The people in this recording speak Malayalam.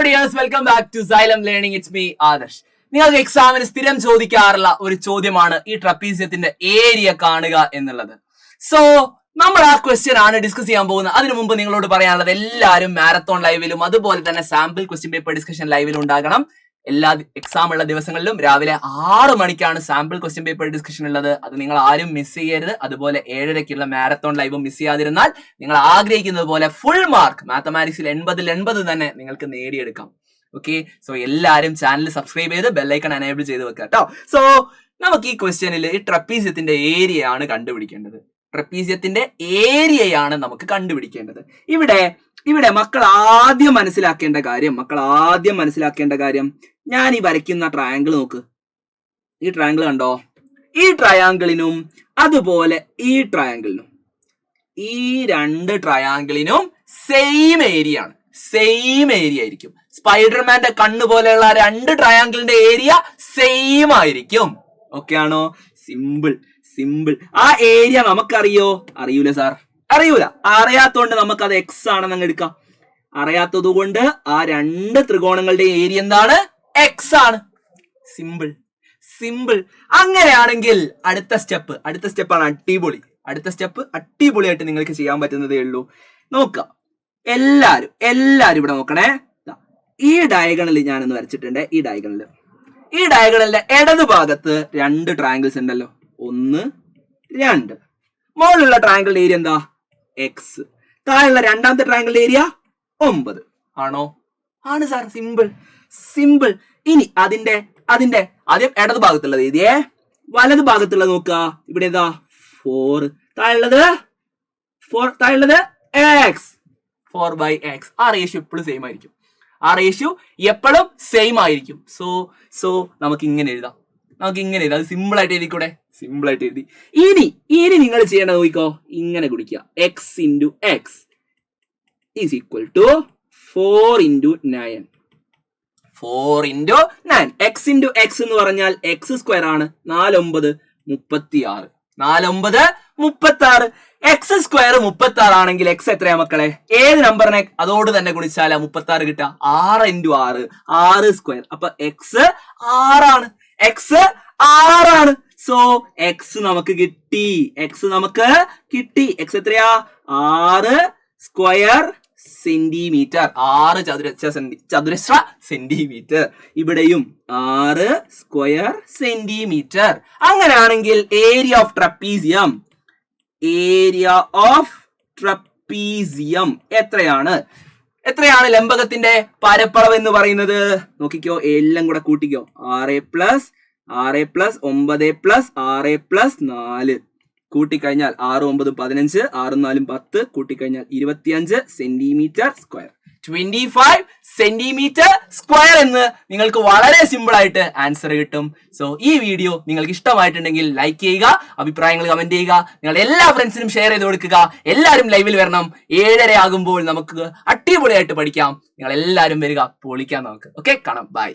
dears, welcome back to Xylem Learning. It's me, Adarsh. നിങ്ങൾക്ക് എക്സാമിന് സ്ഥിരം ചോദിക്കാറുള്ള ഒരു ചോദ്യമാണ് ഈ ട്രപ്പീസിയത്തിന്റെ ഏരിയ കാണുക എന്നുള്ളത്. സോ നമ്മൾ ആ ക്വസ്റ്റ്യൻ ആണ് ഡിസ്കസ് ചെയ്യാൻ പോകുന്നത്. അതിനു മുമ്പ് നിങ്ങളോട് പറയാനുള്ളത് എല്ലാവരും മാരത്തോൺ ലൈവിലും അതുപോലെ തന്നെ സാമ്പിൾ ക്വസ്റ്റ്യൻ പേപ്പർ ഡിസ്കഷൻ ലൈവിലും ഉണ്ടാകണം. എല്ലാ എക്സാം ഉള്ള ദിവസങ്ങളിലും രാവിലെ 6 മണിക്കാണ് സാമ്പിൾ ക്വസ്റ്റ്യൻ പേപ്പർ ഡിസ്കഷൻ ഉള്ളത്. അത് നിങ്ങൾ ആരും മിസ് ചെയ്യരുത്. അതുപോലെ 7:30-ക്കുള്ള മാരത്തോൺ ലൈവും മിസ് ചെയ്യാതിരുന്നാൽ നിങ്ങൾ ആഗ്രഹിക്കുന്നത് പോലെ ഫുൾ മാർക്ക് മാത്തമാറ്റിക്സിൽ 80 തന്നെ നിങ്ങൾക്ക് നേടിയെടുക്കാം. ഓക്കെ, സോ എല്ലാവരും ചാനൽ സബ്സ്ക്രൈബ് ചെയ്ത് ബെല്ലൈക്കൺ എനേബിൾ ചെയ്ത് വെക്കുക കേട്ടോ. സോ നമുക്ക് ഈ ക്വസ്റ്റ്യനിൽ ഈ ട്രപ്പീസിയത്തിന്റെ ഏരിയ ആണ് കണ്ടുപിടിക്കേണ്ടത്. ട്രപ്പീസിയത്തിന്റെ ഏരിയയാണ് നമുക്ക് കണ്ടുപിടിക്കേണ്ടത്. ഇവിടെ മക്കൾ ആദ്യം മനസ്സിലാക്കേണ്ട കാര്യം ഞാൻ ഈ വരയ്ക്കുന്ന ട്രയാങ്കിൾ നോക്ക്. ഈ ട്രയാങ്കിൾ കണ്ടോ? ഈ ട്രയാങ്കിളിനും അതുപോലെ ഈ ട്രയാങ്കിളിനും, ഈ രണ്ട് ട്രയാങ്കിളിനും സെയിം ഏരിയ ആണ്. സെയിം ഏരിയ ആയിരിക്കും. സ്പൈഡർമാന്റെ കണ്ണ് പോലെയുള്ള രണ്ട് ട്രയാങ്കിളിന്റെ ഏരിയ സെയിം ആയിരിക്കും. ഓക്കെ ആണോ? സിമ്പിൾ. ആ ഏരിയ നമുക്കറിയോ? അറിയൂല സാർ, അറിയൂല. അറിയാത്തോണ്ട് നമുക്കത് എക്സ് ആണെന്ന് അങ്ങ് എടുക്കാം. അറിയാത്തത് കൊണ്ട് ആ രണ്ട് ത്രികോണങ്ങളുടെ ഏരിയ എന്താണ്? എക്സ് ആണ്. സിമ്പിൾ. അങ്ങനെയാണെങ്കിൽ അടുത്ത സ്റ്റെപ്പാണ് അടിപൊളി. അടുത്ത സ്റ്റെപ്പ് അടിപൊളിയായിട്ട് നിങ്ങൾക്ക് ചെയ്യാൻ പറ്റുന്നതേ ഉള്ളൂ. നോക്കാം, എല്ലാരും ഇവിടെ നോക്കണേ. ഈ ഡയഗണൽ ഞാനൊന്ന് വരച്ചിട്ടുണ്ട്. ഈ ഡയഗണലിന്റെ ഇടത് ഭാഗത്ത് രണ്ട് ട്രയാങ്കിൾസ് ഉണ്ടല്ലോ, 1, 2. മുകളിലുള്ള ട്രയാങ്കിളിന്റെ ഏരിയ എന്താ? എക്സ്. താഴെയുള്ള രണ്ടാമത്തെ ട്രയാങ്കിളിന്റെ ഏരിയ 9 ആണോ? ആണ് സാർ. സിമ്പിൾ. ഇനി അതിന്റെ ആദ്യം ഇടത് ഭാഗത്തുള്ളത് എഴുതിയേ. വലത് ഭാഗത്തുള്ളത് നോക്കുക. ഇവിടെ ഏതാ? 4. താഴെയുള്ളത് എക്സ്. 4/x. ആ റേഷ്യോ എപ്പോഴും സെയിം ആയിരിക്കും. സോ നമുക്ക് ഇങ്ങനെ എഴുതാം. അത് സിമ്പിൾ ആയിട്ട് എഴുതിക്കൂടെ? സിമ്പിൾ ആയിട്ട് എഴുതി. ഇനി നിങ്ങൾ ചെയ്യേണ്ടത് നോക്കിക്കോ, ഇങ്ങനെ കുടിക്കുക. X into x is equal to 4 into 9. 4 into 9. X into x എന്ന് പറഞ്ഞാൽ എക്സ് സ്ക്വയർ ആണ്. 4 9 36. 4 9 36. എക്സ് സ്ക്വയർ 36 ആണെങ്കിൽ എക്സ് എത്രയാ മക്കളെ? ഏത് നമ്പറിനെ അതോട് തന്നെ ഗുണിച്ചാലാ 36 കിട്ടുക? 6 ഇൻറ്റു 6 സ്ക്വയർ. അപ്പൊ എക്സ് 6 ആണ്. സോ എക്സ് നമുക്ക് കിട്ടി. എക്സ് എത്രയാ? 6 സ്ക്വയർ സെന്റിമീറ്റർ. 6 ചതുരശ്ര സെന്റിമീറ്റർ. ഇവിടെയും 6 സ്ക്വയർ സെന്റിമീറ്റർ. അങ്ങനെയാണെങ്കിൽ ഏരിയ ഓഫ് ട്രപ്പീസിയം എത്രയാണ് ലംബകത്തിന്റെ പരപ്പളവ് എന്ന് പറയുന്നത്? നോക്കിക്കോ, എല്ലാം കൂടെ കൂട്ടിക്കോ. 6 + 9 + 6 + 4 കൂട്ടിക്കഴിഞ്ഞാൽ 6 9 15, 6 4 10, കൂട്ടിക്കഴിഞ്ഞാൽ 25 സെന്റിമീറ്റർ സ്ക്വയർ. 25 സെന്റിമീറ്റർ സ്ക്വയർ എന്ന് നിങ്ങൾക്ക് വളരെ സിമ്പിൾ ആയിട്ട് ആൻസർ കിട്ടും. സോ ഈ വീഡിയോ നിങ്ങൾക്ക് ഇഷ്ടമായിട്ടുണ്ടെങ്കിൽ ലൈക്ക് ചെയ്യുക, അഭിപ്രായങ്ങൾ കമന്റ് ചെയ്യുക, നിങ്ങളുടെ എല്ലാ ഫ്രണ്ട്സിനും ഷെയർ ചെയ്ത് കൊടുക്കുക. എല്ലാവരും ലൈവിൽ വരണം. 7:30 ആകുമ്പോൾ നമുക്ക് അടിപൊളിയായിട്ട് പഠിക്കാം. നിങ്ങൾ എല്ലാവരും വരിക, പൊളിക്കാം നമുക്ക്. ഓക്കെ, കാണാം. ബൈ.